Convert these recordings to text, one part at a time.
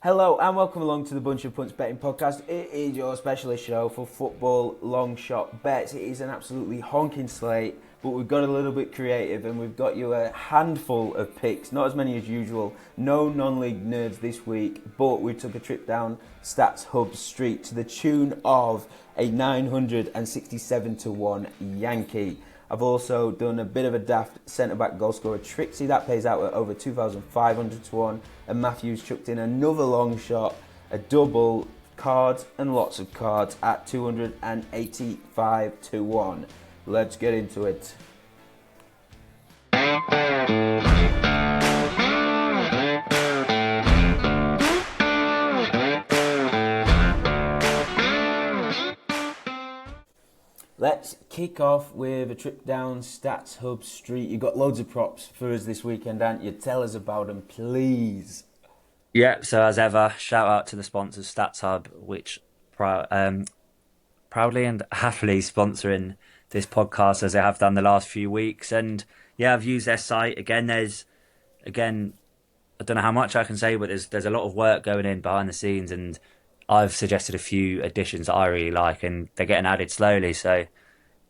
Hello and welcome along to the Bunch of Punts Betting Podcast. It is your specialist show for football long shot bets. It is an absolutely honking slate, but we've got a little bit creative and we've got you a handful of picks, not as many as usual. No non-league nerds this week, but we took a trip down Stats Hub Street to the tune of a 967 to 1 Yankee. I've also done a bit of a daft centre-back goal scorer Trixie. That pays out at over 2,500 to 1. And Matthews chucked in another long shot, a double, cards and lots of cards at 285 to 1. Let's get into it. Let's kick off with a trip down Stats Hub Street. You've got loads of props for us this weekend, haven't you? Tell us about them, please. Yeah, so as ever, shout out to the sponsors, Stats Hub, which proudly and happily sponsoring this podcast as they have done the last few weeks. And yeah, I've used their site again. Again, I don't know how much I can say, but there's a lot of work going in behind the scenes, and I've suggested a few additions that I really like, and they're getting added slowly. So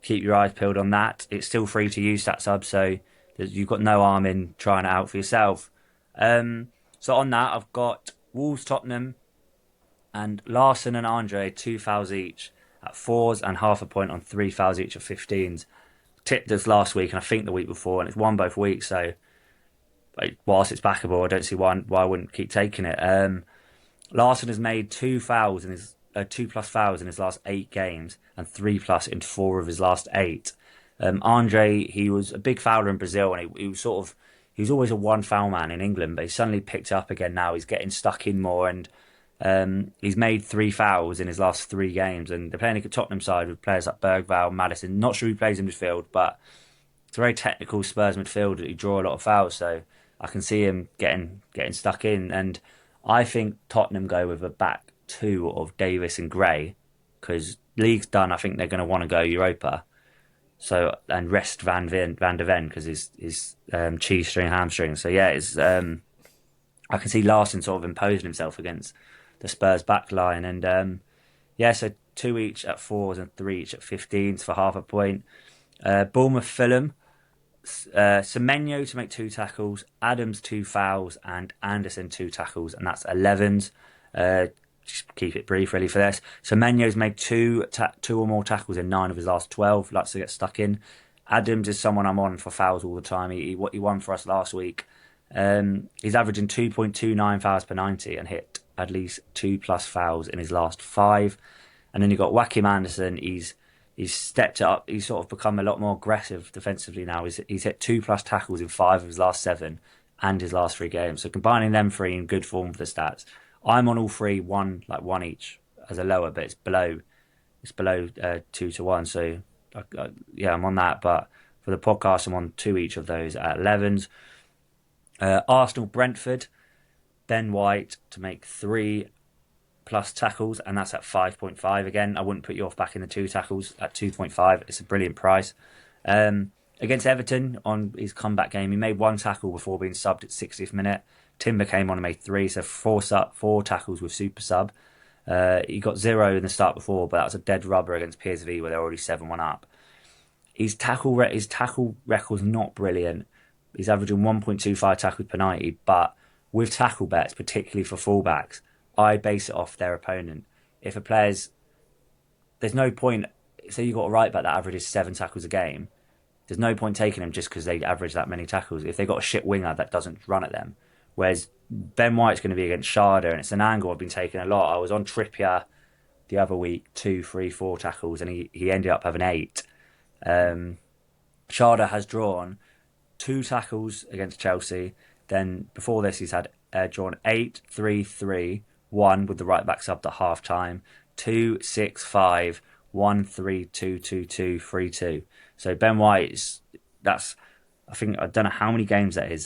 keep your eyes peeled on that. It's still free to use Stats Hub, so you've got no harm in trying it out for yourself. So on that, I've got Wolves, Tottenham, and Larson and Andre, 2 fouls each at fours and half a point on 3 fouls each at 15s. Tipped this last week and I think the week before, and it's won both weeks. So whilst it's backable, I don't see why I wouldn't keep taking it. Larson has made 2 plus fouls in his last 8 games and 3 plus in 4 of his last 8. Andre, he was a big fouler in Brazil, and he was always a one foul man in England, but he's suddenly picked up again now. He's getting stuck in more, and he's made 3 fouls in his last 3 games. And they're playing a Tottenham side with players like Bergvall, Maddison. Not sure who plays in midfield, but it's a very technical Spurs midfield who draw a lot of fouls. So I can see him getting stuck in. And I think Tottenham go with a back two of Davis and Gray, because league's done. I think they're going to want to go Europa. So, and rest Van der Ven because his cheese string hamstring. So yeah, I can see Larson sort of imposing himself against the Spurs back line. And yeah, so 2 each at fours and 3 each at 15s for half a point. Bournemouth, Fulham, Semenyo to make 2 tackles, Adams 2 fouls, and Anderson 2 tackles, and that's 11s. Just keep it brief really for this. So Menyo's made two or more tackles in 9 of his last 12. Likes to get stuck in. Adams is someone I'm on for fouls all the time. He won for us last week. He's averaging 2.29 fouls per 90 and hit at least 2 plus fouls in his last 5. And then you've got Joachim Anderson. He's stepped it up. He's sort of become a lot more aggressive defensively now. He's hit 2 plus tackles in 5 of his last 7 and his last 3 games. So combining them 3 in good form for the stats. I'm on all 3, one each as a lower, but it's below 2 to 1. So yeah, I'm on that. But for the podcast, I'm on 2 each of those at 11s. Arsenal, Brentford, Ben White to make 3 plus tackles, and that's at 5.5 again. I wouldn't put you off back in the 2 tackles at 2.5. It's a brilliant price. Against Everton on his comeback game, he made 1 tackle before being subbed at 60th minute. Timber came on and made 3, so 4 tackles with super sub. He got 0 in the start before, but that was a dead rubber against PSV where they're already 7-1 up. His tackle record's not brilliant. He's averaging 1.25 tackles per 90, but with tackle bets, particularly for fullbacks, I base it off their opponent. If a player's... There's no point... Say you got a right back that averages 7 tackles a game, there's no point taking him just because they average that many tackles if they got a shit winger that doesn't run at them. Whereas Ben White's going to be against Sharda, and it's an angle I've been taking a lot. I was on Trippier the other week, 2, 3, 4 tackles, and he ended up having 8. Sharda has drawn 2 tackles against Chelsea. Then before this, he's had drawn 8, 3, 3, 1 with the right back sub at half time, 2, 6, 5, 1, 3, 2, 2, 2, 3, 2. So Ben White I think, I don't know how many games that is.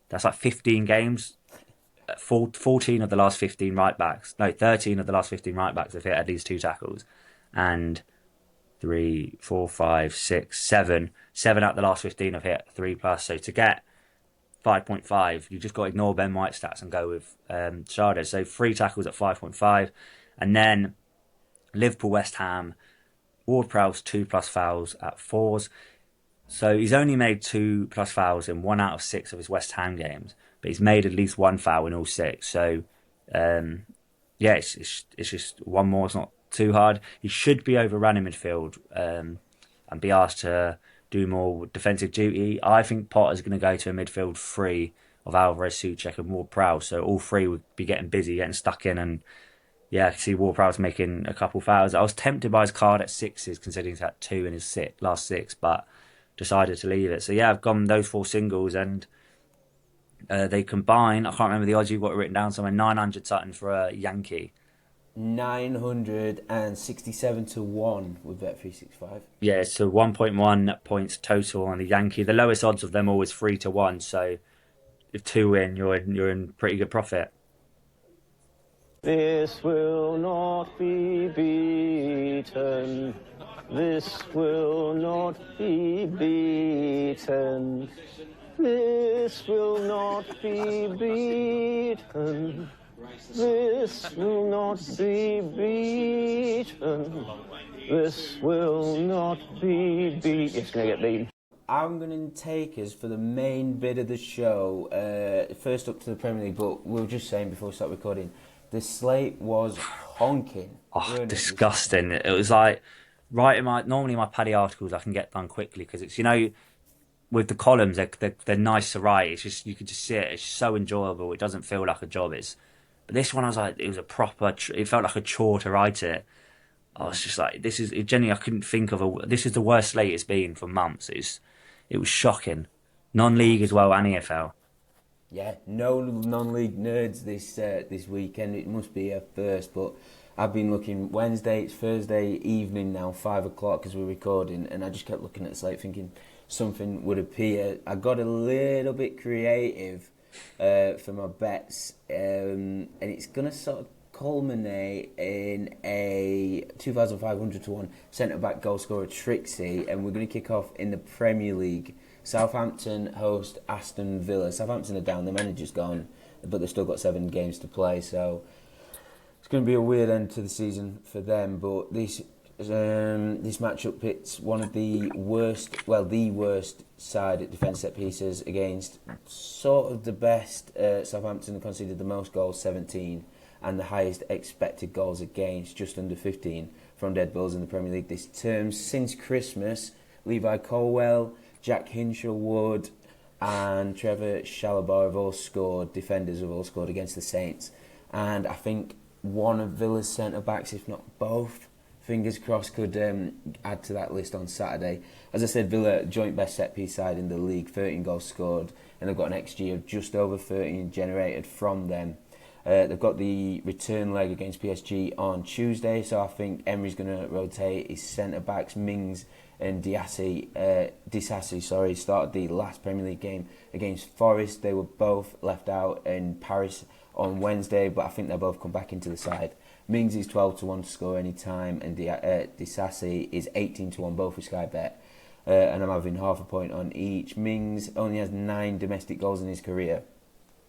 That's like 15 games. 14 of the last 15 right backs. No, 13 of the last 15 right backs have hit at least 2 tackles. And 3, 4, 5, 6, 7. 7 out of the last 15 have hit 3 plus. So to get 5.5. You just got to ignore Ben White's stats and go with Sade. So 3 tackles at 5.5. And then Liverpool, West Ham, Ward-Prowse 2+ fouls at 4s. So he's only made 2+ fouls in 1 out of 6 of his West Ham games, but he's made at least one foul in all 6. So um, yeah, it's just one more. It's not too hard. He should be overrun in midfield and be asked to do more defensive duty. I think Potter's going to go to a midfield three of Alvarez, Souček, and Ward-Prowse. So all three would be getting busy, getting stuck in, and yeah, I can see Ward-Prowse making a couple fouls. I was tempted by his card at 6s, considering he's had 2 in his last 6, but decided to leave it. So yeah, I've gone those 4 singles, and they combine. I can't remember the odds you've got written down somewhere. 900 something for a Yankee. 967 to 1 with Bet365. Yeah, so 1.1 points total on the Yankee. The lowest odds of them all is 3 to 1. So if 2 win, you're in pretty good profit. This will not be beaten. This will not be beaten. This will not be beaten. This will not be beaten. This will not be beaten. It's going to get beaten. I'm going to take us for the main bit of the show. First up to the Premier League, but we were just saying before we start recording, the slate was honking. Oh, disgusting. It was like, normally my Paddy articles I can get done quickly because it's, with the columns, they're nice to write. It's just, you can just see it. It's so enjoyable. It doesn't feel like a job. But this one, I was like, it was a proper, it felt like a chore to write it. I was just like, genuinely, I couldn't think of this is the worst slate it's been for months. It was shocking. Non-league as well, and EFL. Yeah, no non-league nerds this weekend. It must be a first, but I've been looking. Wednesday, it's Thursday evening now, 5 o'clock as we're recording, and I just kept looking at the slate thinking something would appear. I got a little bit creative for my bets, and it's going to sort of culminate in a 2,500 to 1 centre-back goal scorer Trixie, and we're going to kick off in the Premier League. Southampton host Aston Villa. Southampton are down, the manager's gone, but they've still got 7 games to play, so it's going to be a weird end to the season for them. But this matchup pits one of the worst side at defence set pieces against sort of the best. Southampton conceded the most goals, 17, and the highest expected goals against, just under 15, from dead balls in the Premier League this term. Since Christmas, Levi Colwell, Jack Hinshelwood and Trevor Chalobah defenders have all scored against the Saints. And I think one of Villa's centre-backs, if not both, fingers crossed, could add to that list on Saturday. As I said, Villa, joint best set-piece side in the league, 13 goals scored, and they've got an XG of just over 13 generated from them. They've got the return leg against PSG on Tuesday, so I think Emery's going to rotate his centre-backs. Mings and Disasi started the last Premier League game against Forest. They were both left out in Paris on Wednesday, but I think they'll both come back into the side. Mings is 12 to 1 to score any time, and Disasi is 18 to 1, both with Sky Bet. And I'm having half a point on each. Mings only has 9 domestic goals in his career,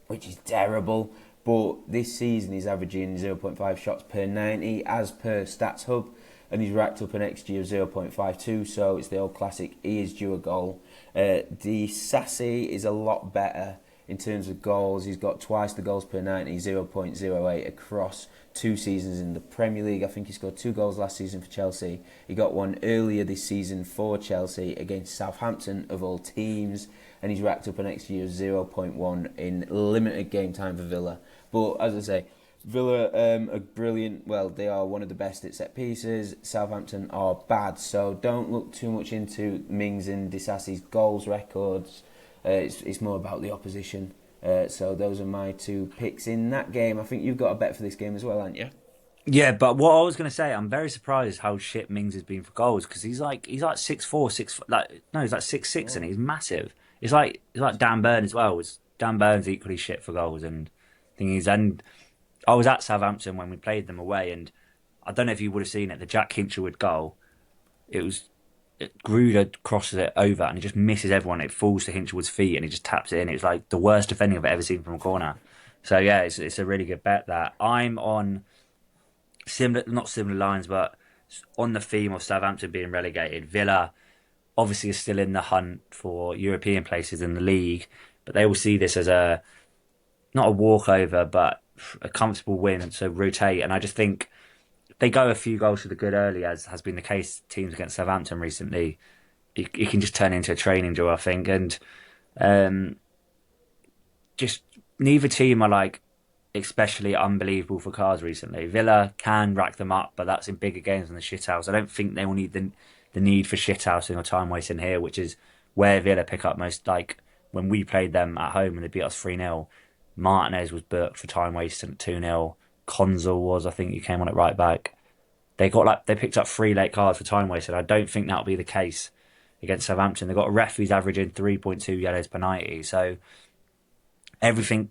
which is terrible. But this season he's averaging 0.5 shots per 90 as per Stats Hub, and he's racked up an XG of 0.52, so it's the old classic, he is due a goal. Disasi is a lot better in terms of goals. He's got twice the goals per 90, 0.08 across 2 seasons in the Premier League. I think he scored 2 goals last season for Chelsea. He got one earlier this season for Chelsea against Southampton, of all teams, and he's racked up an XG of 0.1 in limited game time for Villa. But as I say, Villa are brilliant. Well, they are one of the best at set pieces. Southampton are bad, so don't look too much into Mings and Disasi's goals records. It's more about the opposition. So those are my 2 picks in that game. I think you've got a bet for this game as well, haven't you? Yeah, but what I was going to say, I'm very surprised how shit Mings has been for goals, because he's like 6'4", he's like 6'6", and he's massive. He's like Dan Burn as well. Dan Burn's equally shit for goals, and I was at Southampton when we played them away, and I don't know if you would have seen it, the Jack Hinshelwood goal. It was Gruder crosses it over and he just misses everyone. It falls to Hinchwood's feet and he just taps it in. It's like the worst defending I've ever seen from a corner. So yeah, it's a really good bet that I'm on similar, not similar lines, but on the theme of Southampton being relegated. Villa obviously is still in the hunt for European places in the league, but they will see this as a not a walkover, but a comfortable win, and so rotate. And I just think they go a few goals for the good early, as has been the case teams against Southampton recently. It can just turn into a training drill, I think, and um, just neither team are like especially unbelievable for cards recently. Villa can rack them up, but that's in bigger games than the shithouse. I don't think they will need the need for shithousing or time wasting here, which is where Villa pick up most. Like when we played them at home and they beat us 3-0, Martinez was booked for time wasting at 2-0. Konzel was, I think, he came on at right back. They picked up 3 late cards for time wasted. I don't think that'll be the case against Southampton. They've got a ref who's averaging 3.2 yellows per 90, so everything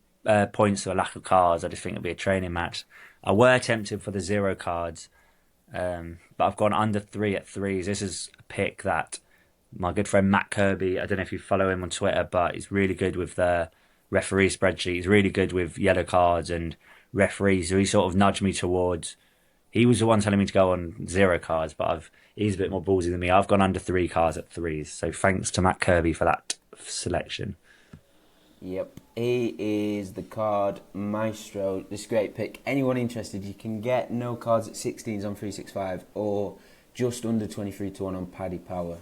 points to a lack of cards. I just think it'll be a training match. I were tempted for the 0 cards, but I've gone under 3 at threes. This is a pick that my good friend Matt Kirby, I don't know if you follow him on Twitter, but he's really good with the referee spreadsheet. He's really good with yellow cards and referees. So he sort of nudged me towards. He was the one telling me to go on 0 cards, but he's a bit more ballsy than me. I've gone under 3 cards at threes. So thanks to Matt Kirby for that selection. Yep, he is the card maestro. This great pick. Anyone interested, you can get no cards at 16s on 365 or just under 23 to 1 on Paddy Power.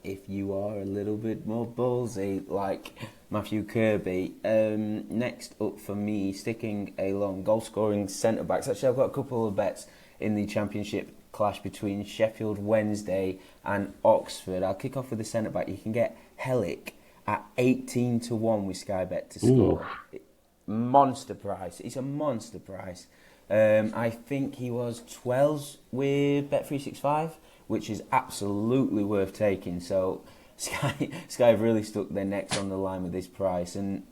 If you are a little bit more ballsy like Matthew Kirby. Next up for me, sticking along goal scoring centre backs. Actually, I've got a couple of bets in the Championship clash between Sheffield Wednesday and Oxford. I'll kick off with the centre back. You can get Hellick at 18 to 1 with Sky Bet to score. Ooh. Monster price. It's a monster price. I think he was 12s with Bet365, which is absolutely worth taking. So Sky have really stuck their necks on the line with this price, and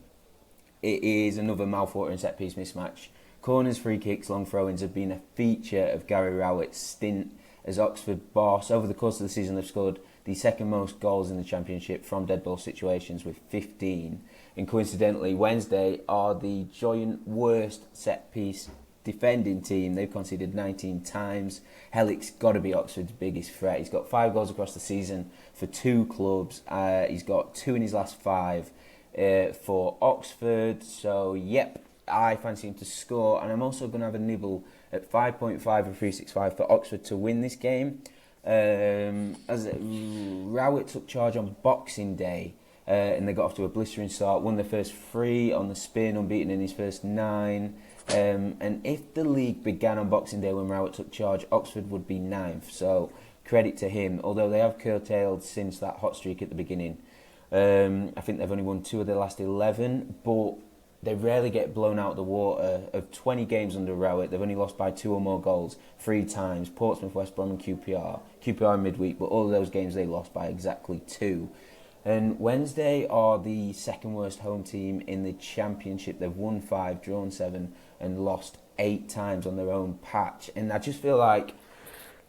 it is another mouthwatering set piece mismatch. Corners, free kicks, long throw-ins have been a feature of Gary Rowett's stint as Oxford boss. Over the course of the season, they've scored the second most goals in the Championship from dead ball situations with 15. And coincidentally, Wednesday are the joint worst set piece defending team. They've conceded 19 times. Hellick's got to be Oxford's biggest threat. He's got 5 goals across the season for 2 clubs. He's got 2 in his last 5 for Oxford. So, yep, I fancy him to score. And I'm also going to have a nibble at 5.5 and 365 for Oxford to win this game. As Rowett took charge on Boxing Day, and they got off to a blistering start, won their first 3 on the spin, unbeaten in his first 9. And if the league began on Boxing Day when Rowett took charge, Oxford would be 9th. So credit to him, although they have curtailed since that hot streak at the beginning. I think they've only won 2 of their last 11, but they rarely get blown out of the water. Of 20 games under Rowett, they've only lost by 2 or more goals 3 times. Portsmouth, West Brom and QPR. QPR midweek, but all of those games they lost by exactly 2. And Wednesday are the second worst home team in the Championship. They've won 5, drawn 7 and lost 8 times on their own patch. And I just feel like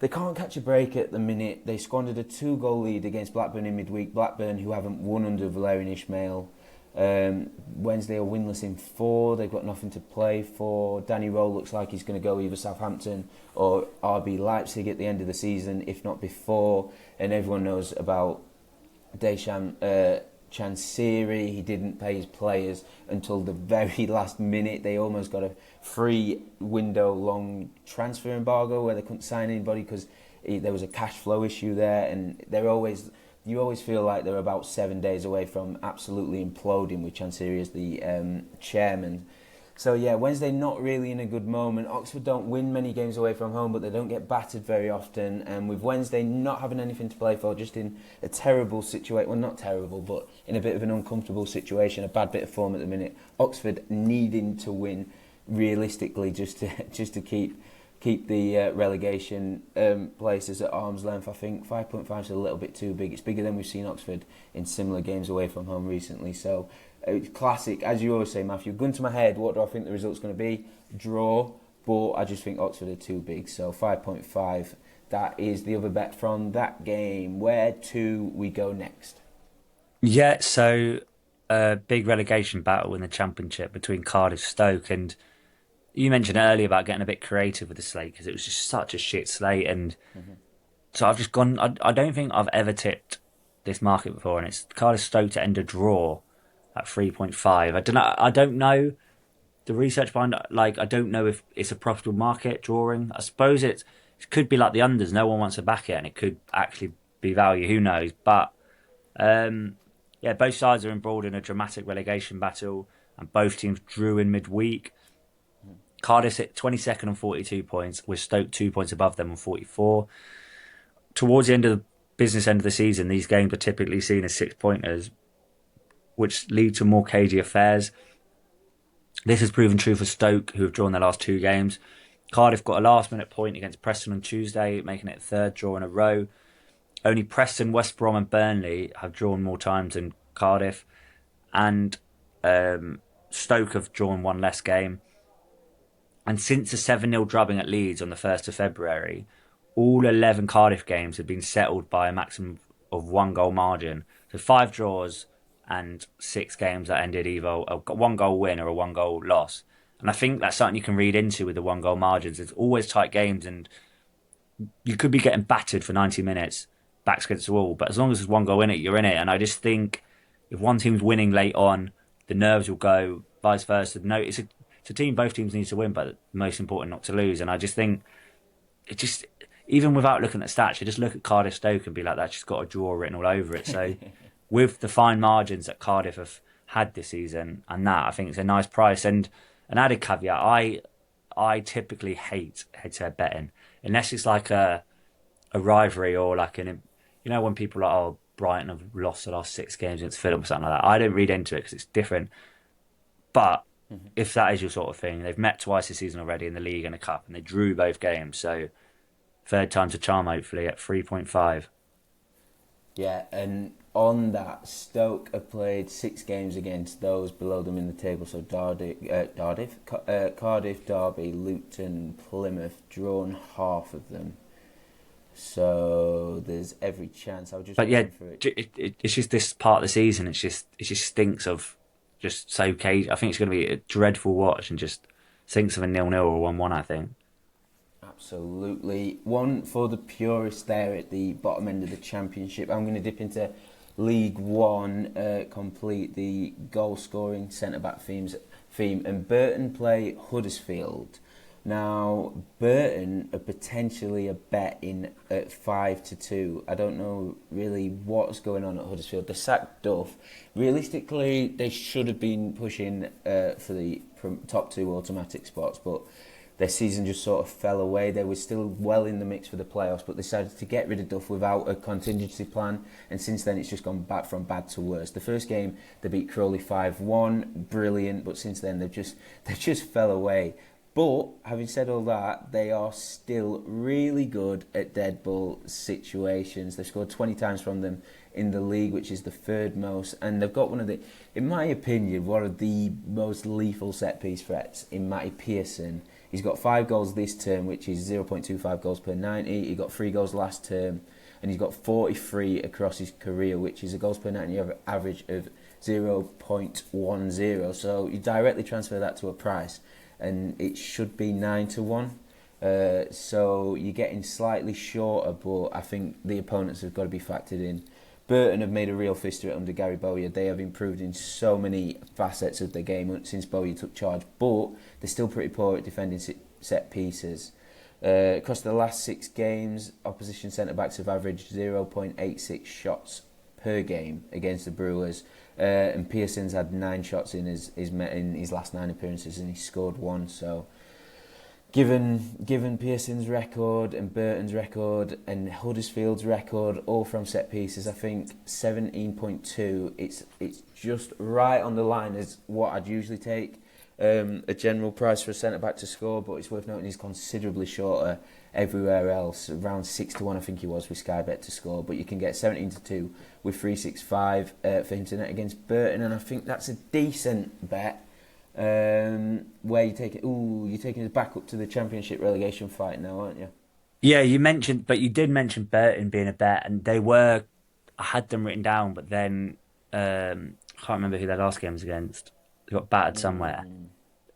they can't catch a break at the minute. They squandered a 2-goal lead against Blackburn in midweek. Blackburn, who haven't won under Valérien Ismaël. Wednesday are winless in 4. They've got nothing to play for. Danny Rowe looks like he's going to go either Southampton or RB Leipzig at the end of the season, if not before. And everyone knows about Deschamps Chansiri. He didn't pay his players until the very last minute. They almost got a 3 window long transfer embargo where they couldn't sign anybody because there was a cash flow issue there, and you always feel like they're about 7 days away from absolutely imploding with Chansiri as the chairman. So yeah, Wednesday not really in a good moment. Oxford don't win many games away from home, but they don't get battered very often. And with Wednesday not having anything to play for, just in a terrible situation, well, not terrible, but in a bit of an uncomfortable situation, a bad bit of form at the minute. Oxford needing to win realistically just to keep the relegation places at arm's length. I think 5.5 is a little bit too big. It's bigger than we've seen Oxford in similar games away from home recently. So it's classic, as you always say, Matthew. Gun to my head, what do I think the result's going to be? Draw, but I just think Oxford are too big. So 5.5 that is the other bet from that game. Where to we go next? Yeah, so a big relegation battle in the Championship between Cardiff Stoke, and you mentioned earlier about getting a bit creative with the slate because it was just such a shit slate, and so I've just gone. I don't think I've ever tipped this market before, and it's Cardiff Stoke to end a draw at 3.5. I don't know. I don't know the research behind it. Like, I don't know if it's a profitable market drawing. I suppose it could be like the unders. No one wants to back it, and it could actually be value. Who knows? But yeah, both sides are embroiled in a dramatic relegation battle, and both teams drew in midweek. Cardiff hit 22nd on 42 points, with Stoke 2 points above them on 44. Towards the end of the business end of the season, these games are typically seen as 6-pointers, which lead to more cagey affairs. This has proven true for Stoke, who have drawn their last 2 games. Cardiff got a last-minute point against Preston on Tuesday, making it a third draw in a row. Only Preston, West Brom and Burnley have drawn more times than Cardiff, and Stoke have drawn one less game. And since the 7-0 drubbing at Leeds on the 1st of February, all 11 Cardiff games have been settled by a maximum of 1-goal margin. So 5 draws and 6 games that ended either a 1-goal win or a 1-goal loss. And I think that's something you can read into with the 1-goal margins. It's always tight games, and you could be getting battered for 90 minutes, backs against the wall. But as long as there's 1 goal in it, you're in it. And I just think if one team's winning late on, the nerves will go, vice versa. No, it's a team, both teams need to win, but most important not to lose. And I just think it just, even without looking at stats, you just look at Cardiff Stoke and be like, that's just got a draw written all over it. So with the fine margins that Cardiff have had this season, and that, I think it's a nice price. And an added caveat, I typically hate head-to-head betting unless it's like a rivalry or like when people are like, oh, Brighton have lost the last 6 games against Fulham or something like that. I don't read into it because it's different. But if that is your sort of thing, they've met twice this season already in the league and the cup, and they drew both games. So third time's a charm, hopefully, at 3.5. Yeah, and on that, Stoke have played 6 games against those below them in the table. So Cardiff, Derby, Luton, Plymouth, drawn half of them. So there's every chance. But yeah, it's just this part of the season. It just stinks of just so cagey. I think it's going to be a dreadful watch, and just stinks of a 0-0 or 1-1. I think. Absolutely. One for the purists there at the bottom end of the Championship. I'm going to dip into League One, complete the goal-scoring centre-back theme, and Burton play Huddersfield. Now, Burton are potentially a bet in at 5-2. I don't know really what's going on at Huddersfield. They sacked Duff. Realistically, they should have been pushing for the top 2 automatic spots, but their season just sort of fell away. They were still well in the mix for the playoffs, but they decided to get rid of Duff without a contingency plan, and since then it's just gone back from bad to worse. The first game, they beat Crawley 5-1, brilliant, but since then they just fell away. But having said all that, they are still really good at dead ball situations. They've scored 20 times from them in the league, which is the 3rd most, and they've got one of the, in my opinion, one of the most lethal set-piece threats in Matty Pearson. He's got 5 goals this term, which is 0.25 goals per 90. He got 3 goals last term, and he's got 43 across his career, which is a goals per 90 average of 0.10. So you directly transfer that to a price, and it should be 9-1. So you're getting slightly shorter, but I think the opponents have got to be factored in. Burton have made a real fist of it under Gary Bowyer. They have improved in so many facets of their game since Bowyer took charge, but they're still pretty poor at defending set pieces. Across the last 6 games, opposition centre-backs have averaged 0.86 shots per game against the Brewers, and Pearson's had 9 shots in his last 9 appearances, and he scored 1. So Given Pearson's record and Burton's record and Huddersfield's record, all from set pieces, I think 17.2. It's just right on the line as what I'd usually take a general price for a centre back to score, but it's worth noting he's considerably shorter everywhere else. Around 6-1, I think he was with Sky Bet to score, but you can get 17-2 with 365 for him to net against Burton, and I think that's a decent bet. Where you take it? You're taking us back up to the Championship relegation fight now, aren't you? Yeah, you did mention Burton being a bet, and I had them written down, but then I can't remember who their last game was against. They got battered somewhere.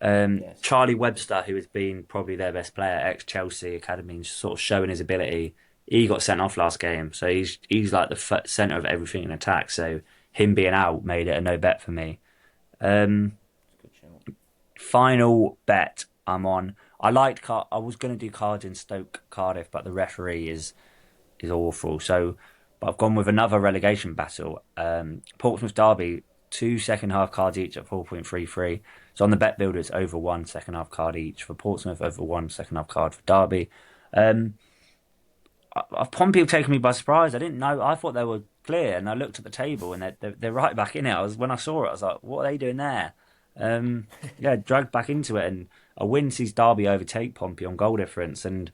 Yes. Charlie Webster, who has been probably their best player, ex Chelsea academy, and sort of showing his ability. He got sent off last game, so he's like the center of everything in attack. So him being out made it a no bet for me. Um, Good shout. Final bet I'm on. I was going to do Cardiff and Stoke Cardiff, but the referee is awful. So, but I've gone with another relegation battle. Portsmouth Derby, two second half cards each at 4.33. So on the bet builders, over one second half card each for Portsmouth, over one second half card for Derby. Um, Pompey have taken me by surprise. I didn't know. I thought they were clear, and I looked at the table, and they're right back in it. When I saw it, I was like, "What are they doing there?" Yeah, dragged back into it, and a win sees Derby overtake Pompey on goal difference. And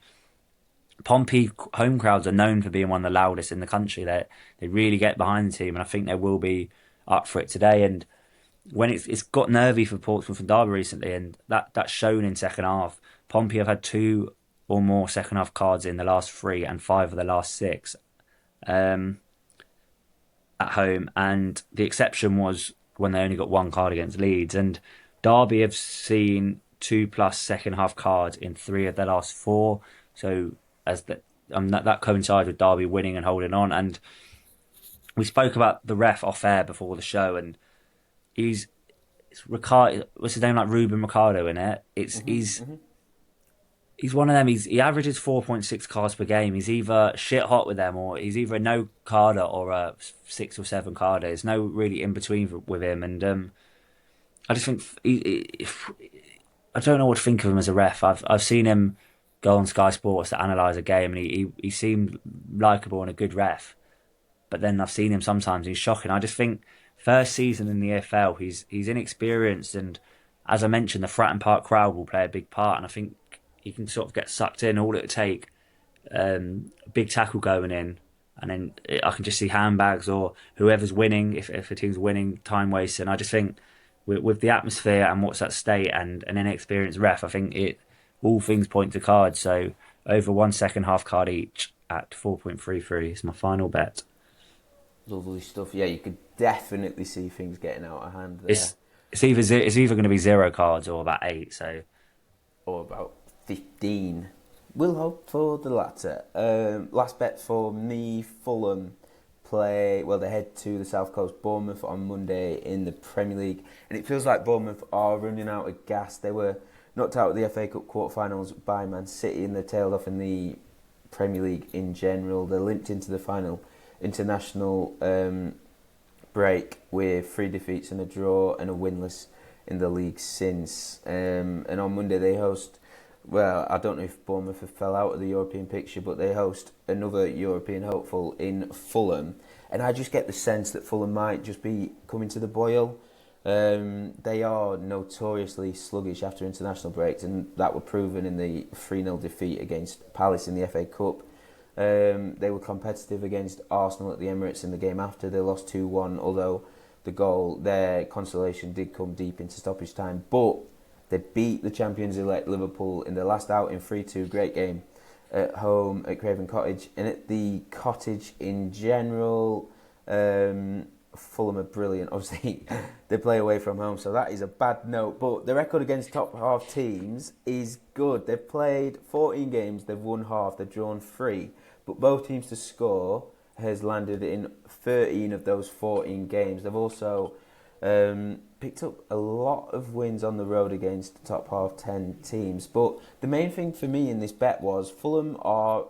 Pompey home crowds are known for being one of the loudest in the country. They really get behind the team, and I think they will be up for it today. And when it's got nervy for Portsmouth and Derby recently, and that's shown in second half. Pompey have had two or more second half cards in the last three and five of the last six um, at home, and the exception was when they only got one card against Leeds. And Derby have seen two plus second half cards in three of their last four. So as that coincides with Derby winning and holding on. And we spoke about the ref off air before the show, and it's Ricardo. What's his name? Like Ruben Ricardo in it. He's one of them. He averages 4.6 cards per game. He's either shit hot with them, or he's either a no carder or a 6 or 7 carder. There's no really in between with him. And I just think I don't know what to think of him as a ref. I've seen him go on Sky Sports to analyse a game, and he seemed likable and a good ref. But then I've seen him sometimes. He's shocking. I just think first season in the EFL, he's inexperienced, and as I mentioned, the Fratton Park crowd will play a big part. And I think he can sort of get sucked in. All it would take, a big tackle going in, and then I can just see handbags or whoever's winning. If a team's winning, time wasting. I just think with the atmosphere and what's at stake and an inexperienced ref, I think all things point to cards. So over one second half card each at 4.33 is my final bet. Lovely stuff. Yeah, you could definitely see things getting out of hand there. It's either going to be 0 cards or about 8. So Or about 15. We'll hope for the latter. Last bet for me, Fulham they head to the South Coast, Bournemouth on Monday in the Premier League. And it feels like Bournemouth are running out of gas. They were knocked out of the FA Cup quarterfinals by Man City, and they tailed off in the Premier League in general. They limped into the final international break with 3 defeats and a draw and a winless in the league since. And on Monday they host, well, I don't know if Bournemouth have fell out of the European picture, but they host another European hopeful in Fulham. And I just get the sense that Fulham might just be coming to the boil. They are notoriously sluggish after international breaks, and that were proven in the 3-0 defeat against Palace in the FA Cup. They were competitive against Arsenal at the Emirates in the game after. They lost 2-1, although their consolation did come deep into stoppage time. But they beat the champions-elect Liverpool in their last outing 3-2. Great game at home at Craven Cottage. And at the Cottage in general, Fulham are brilliant. Obviously, they play away from home, so that is a bad note. But the record against top half teams is good. They've played 14 games, they've won half, they've drawn 3. But both teams to score has landed in 13 of those 14 games. They've also picked up a lot of wins on the road against top half 10 teams. But the main thing for me in this bet was Fulham are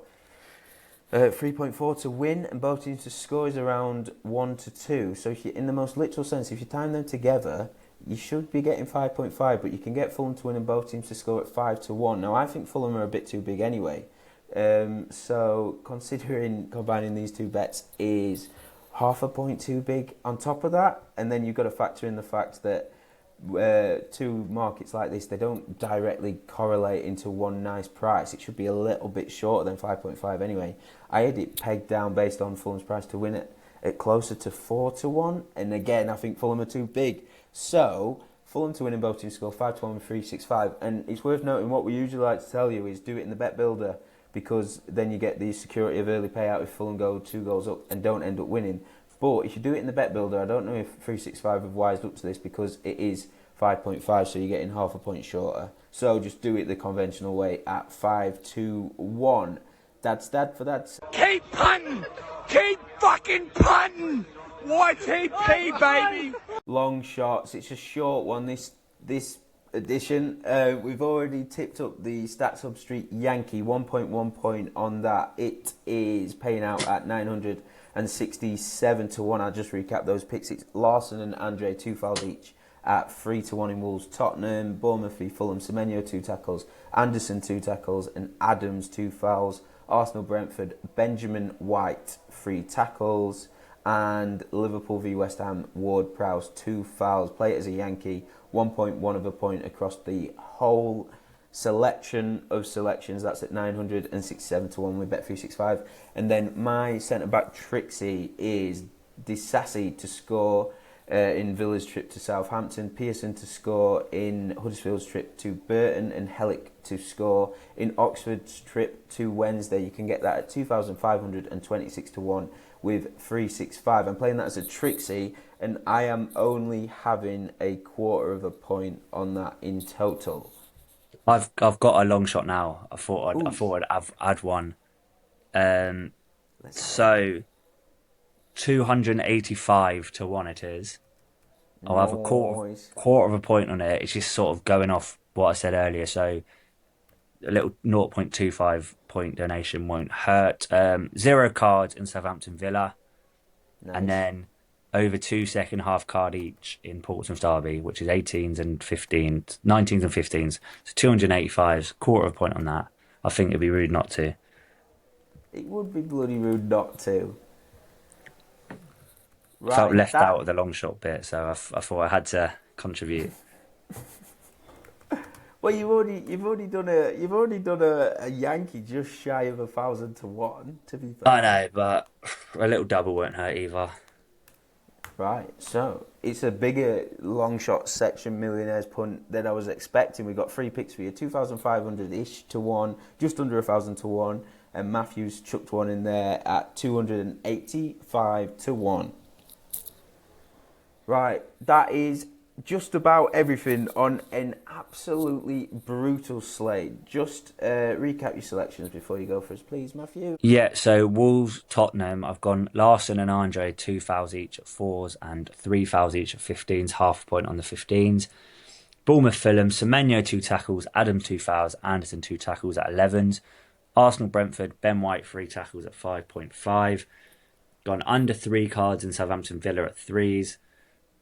3.4 to win, and both teams to score is around 1 to 2. So if you, in the most literal sense, if you time them together, you should be getting 5.5, but you can get Fulham to win and both teams to score at 5 to 1. Now I think Fulham are a bit too big anyway. So considering combining these two bets is half a point too big on top of that, and then you've got to factor in the fact that two markets like this, they don't directly correlate into one nice price. It should be a little bit shorter than 5.5 anyway. I had it pegged down based on Fulham's price to win it at closer to 4 to 1, and again I think Fulham are too big. So Fulham to win in both teams score 5 to 1 with 3.65, and it's worth noting what we usually like to tell you is do it in the bet builder because then you get the security of early payout if Fulham go 2 goals up and don't end up winning. But if you do it in the bet builder, I don't know if 365 have wised up to this because it is 5.5, so you're getting half a point shorter. So just do it the conventional way at 5-2-1. That's that for that. Keep punting! Keep fucking punting! YTP, baby! Long shots. It's a short one this edition. We've already tipped up the Stats Hub Street Yankee 1.1 point on that. It is paying out at 967 to 1. I'll just recap those picks. It's Larson and Andre, 2 fouls each at 3 to 1 in Wolves. Tottenham, Bournemouth v Fulham, Semenyo 2 tackles, Anderson 2 tackles, and Adams 2 fouls. Arsenal, Brentford, Benjamin White 3 tackles, and Liverpool v West Ham, Ward-Prowse 2 fouls. Play it as a Yankee, 1.1 of a point across the whole selection of selections. That's at 967 to 1 with Bet365. And then my centre-back Trixie is Disasi to score in Villa's trip to Southampton, Pearson to score in Huddersfield's trip to Burton, and Hellick to score in Oxford's trip to Wednesday. You can get that at 2,526 to 1 with 365. I'm playing that as a Trixie, and I am only having a quarter of a point on that in total. I've got a long shot now. I thought I'd add one. So 285 to 1 it is. I'll have a quarter of a point on it. It's just sort of going off what I said earlier. So a little 0.25 point donation won't hurt. 0 cards in Southampton Villa. Nice. And then over 2 second half card each in Portsmouth Derby, which is 18s and 15s, 19s and 15s. So 285s, quarter of a point on that. I think it'd be rude not to. It would be bloody rude not to. Right, Felt left out of the long shot bit, so I thought I had to contribute. Well, you've already done a Yankee just shy of 1,000 to 1. To be fair, I know, but a little double won't hurt either. Right, so it's a bigger long shot section millionaires punt than I was expecting. We got 3 picks for you, 2,500-ish to 1, just under 1,000 to 1, and Matthews chucked one in there at 285 to 1. Right, that is just about everything on an absolutely brutal slate. Just recap your selections before you go for us, please, Matthew. Yeah, so Wolves, Tottenham, I've gone Larson and Andre, 2 fouls each at 4s and 3 fouls each at 15s, half a point on the 15s. Bournemouth, Fulham, Semenyo 2 tackles, Adams 2 fouls, Anderson 2 tackles at 11s. Arsenal, Brentford, Ben White 3 tackles at 5.5. Gone under 3 cards in Southampton Villa at 3s.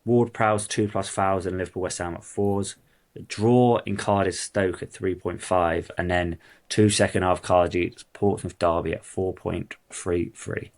Ward-Prowse 2+ fouls and Liverpool West Ham at 4s. The draw in Cardiff Stoke at 3.5, and then 2 second half cards each Portsmouth Derby at 4.33.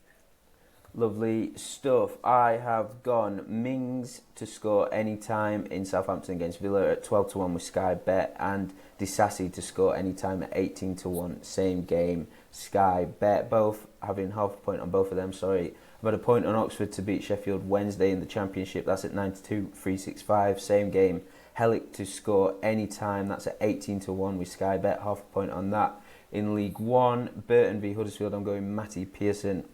Lovely stuff. I have gone Mings to score any time in Southampton against Villa at 12 to 1 with Sky Bet, and Disasi to score any time at 18 to 1. Same game, Sky Bet. Both having half a point on both of them. Sorry. I've had a point on Oxford to beat Sheffield Wednesday in the Championship. That's at 92, 365. Same game. Hellick to score any time. That's at 18 to 1 with Sky Bet. Half a point on that. In League One, Burton v Huddersfield, I'm going Matty Pearson.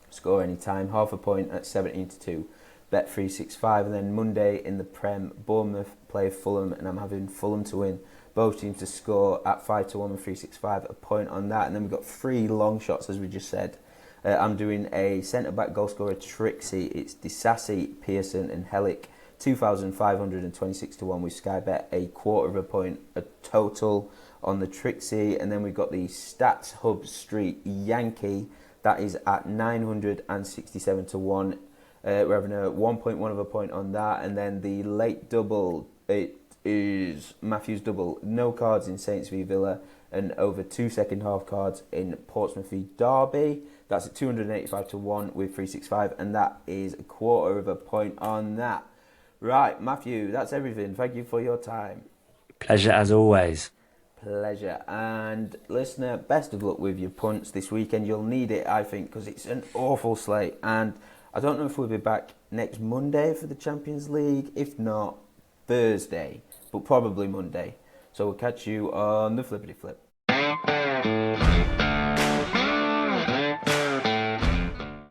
Score any time. Half a point at 17 to 2. Bet 365. And then Monday in the Prem, Bournemouth play Fulham, and I'm having Fulham to win. Both teams to score at 5 to 1 with 365. A point on that. And then we've got 3 long shots, as we just said. I'm doing a centre-back goal scorer Trixie. It's Disasi, Pearson and Hellick. 2,526 to 1 with Sky Bet. A quarter of a point a total on the Trixie. And then we've got the Stats Hub Street Yankee. That is at 967 to 1. We're having a 1.1 of a point on that. And then the late double, it is Matthews double. No cards in Saints v Villa, and over 2 second half cards in Portsmouth v Derby. That's at 285 to 1 with 365, and that is a quarter of a point on that. Right, Matthew, that's everything. Thank you for your time. Pleasure as always. Pleasure. And listener, best of luck with your punts this weekend. You'll need it, I think, because it's an awful slate. And I don't know if we'll be back next Monday for the Champions League. If not, Thursday, but probably Monday. So we'll catch you on the Flippity Flip.